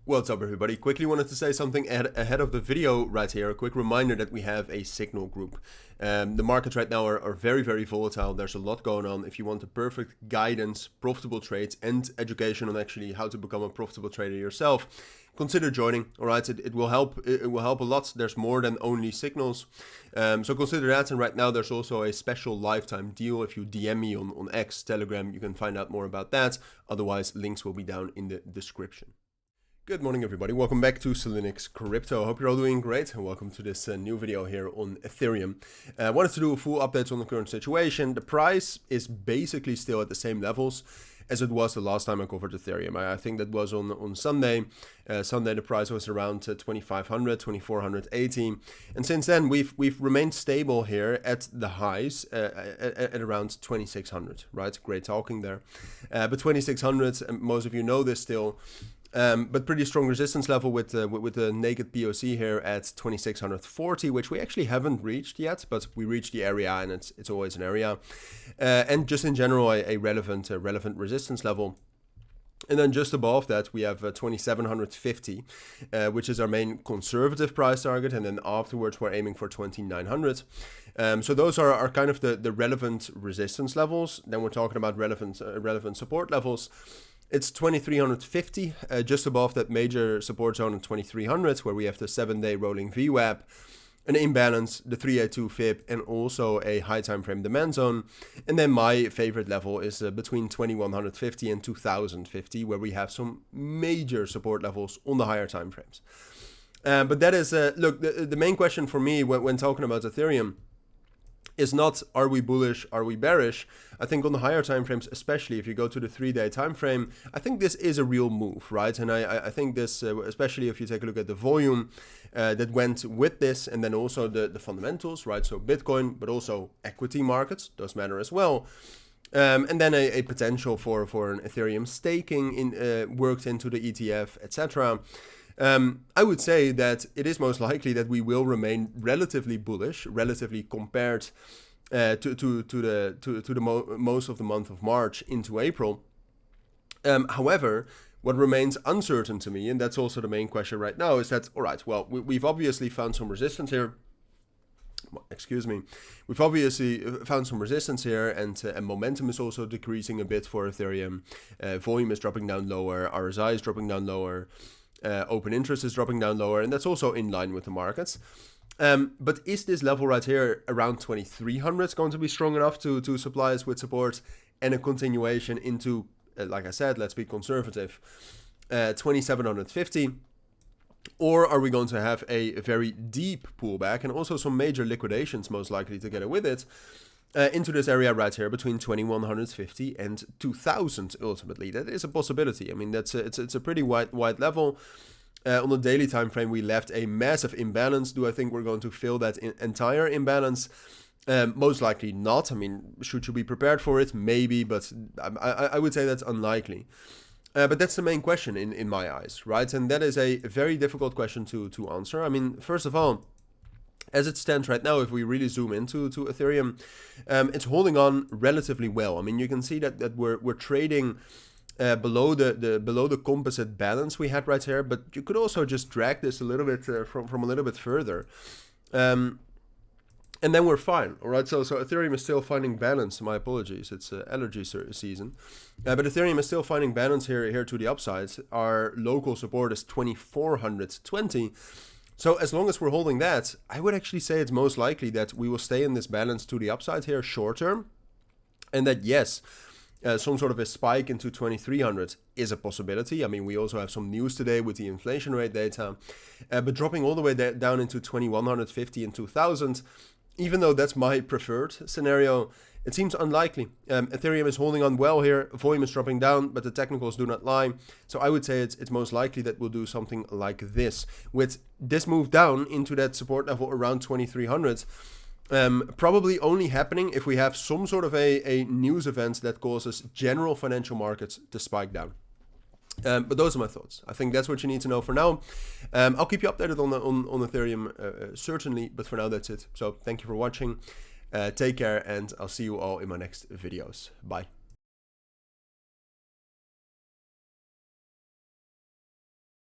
What's up everybody? Quickly wanted to say something ahead of the video right here. A quick reminder that we have a signal group. The markets right now are very, very volatile. There's a lot going on. If you want the perfect guidance, profitable trades, and education on actually how to become a profitable trader yourself, consider joining. All right, it will help. It will help a lot. There's more than only signals, so consider that. And right now there's also a special lifetime deal. If you DM me on X, Telegram, you can find out more about that. Otherwise, links will be down in the description. Good morning everybody, welcome back to Cilinix Crypto. Hope you're all doing great and welcome to this new video here on Ethereum. I wanted to do a full update on the current situation. The price is basically still at the same levels as it was the last time I covered Ethereum. I think that was on Sunday. Sunday the price was around 2,500, 2,480, and since then we've remained stable here at the highs at around 2,600. Right, great talking there. But 2,600, most of you know this still. But pretty strong resistance level with the naked POC here at 2,640, which we actually haven't reached yet, but we reached the area, and it's always an area, and just in general a relevant resistance level. And then just above that we have 2,750, which is our main conservative price target, and then afterwards we're aiming for 2,900. So those are kind of the relevant resistance levels. Then we're talking about relevant support levels. It's 2,350, just above that major support zone of 2,300, where we have the 7-day rolling VWAP, an imbalance, the 382 FIB, and also a high time frame demand zone. And then my favorite level is between 2,150 and 2,050, where we have some major support levels on the higher time frames. But that is, look, the main question for me when talking about Ethereum is not are we bullish, are we bearish. I think on the higher time frames, especially if you go to the 3-day time frame, I think this is a real move, right? And I think this, especially if you take a look at the volume that went with this, and then also the fundamentals, right? So Bitcoin, but also equity markets, those matter as well. And then a potential for an Ethereum staking worked into the ETF, etc. I would say that it is most likely that we will remain relatively bullish, relatively compared to most of the month of March into April. However, what remains uncertain to me, and that's also the main question right now, is that, all right, well, we've obviously found some resistance here. Excuse me. We've obviously found some resistance here, and momentum is also decreasing a bit for Ethereum. Volume is dropping down lower, RSI is dropping down lower. Open interest is dropping down lower, and that's also in line with the markets. But is this level right here around 2,300 going to be strong enough to supply us with support and a continuation into, like I said, let's be conservative, 2,750? Or are we going to have a very deep pullback and also some major liquidations most likely together with it into this area right here between 2,150 and 2,000 ultimately? That is a possibility. I mean, it's a pretty wide level. On the daily time frame, we left a massive imbalance. Do I think we're going to fill that entire imbalance? Most likely not. I mean, should you be prepared for it? Maybe, but I would say that's unlikely. But that's the main question in my eyes, right? And that is a very difficult question to answer. I mean, first of all, as it stands right now, if we really zoom into Ethereum, it's holding on relatively well. I mean, you can see that we're trading below the composite balance we had right here, but you could also just drag this a little bit from a little bit further, and then we're fine. All right, so Ethereum is still finding balance. My apologies, it's allergy season, but Ethereum is still finding balance here to the upside. Our local support is 2,420. So as long as we're holding that, I would actually say it's most likely that we will stay in this balance to the upside here short term, and that yes, some sort of a spike into 2,300 is a possibility. I mean, we also have some news today with the inflation rate data, but dropping all the way down into 2,150 and 2,000, even though that's my preferred scenario, it seems unlikely. Ethereum is holding on well here. Volume is dropping down, but the technicals do not lie. So I would say it's most likely that we'll do something like this, with this move down into that support level around 2,300. Probably only happening if we have some sort of a news event that causes general financial markets to spike down. But those are my thoughts. I think that's what you need to know for now. I'll keep you updated on Ethereum certainly, but for now that's it. So thank you for watching. Take care, and I'll see you all in my next videos. Bye.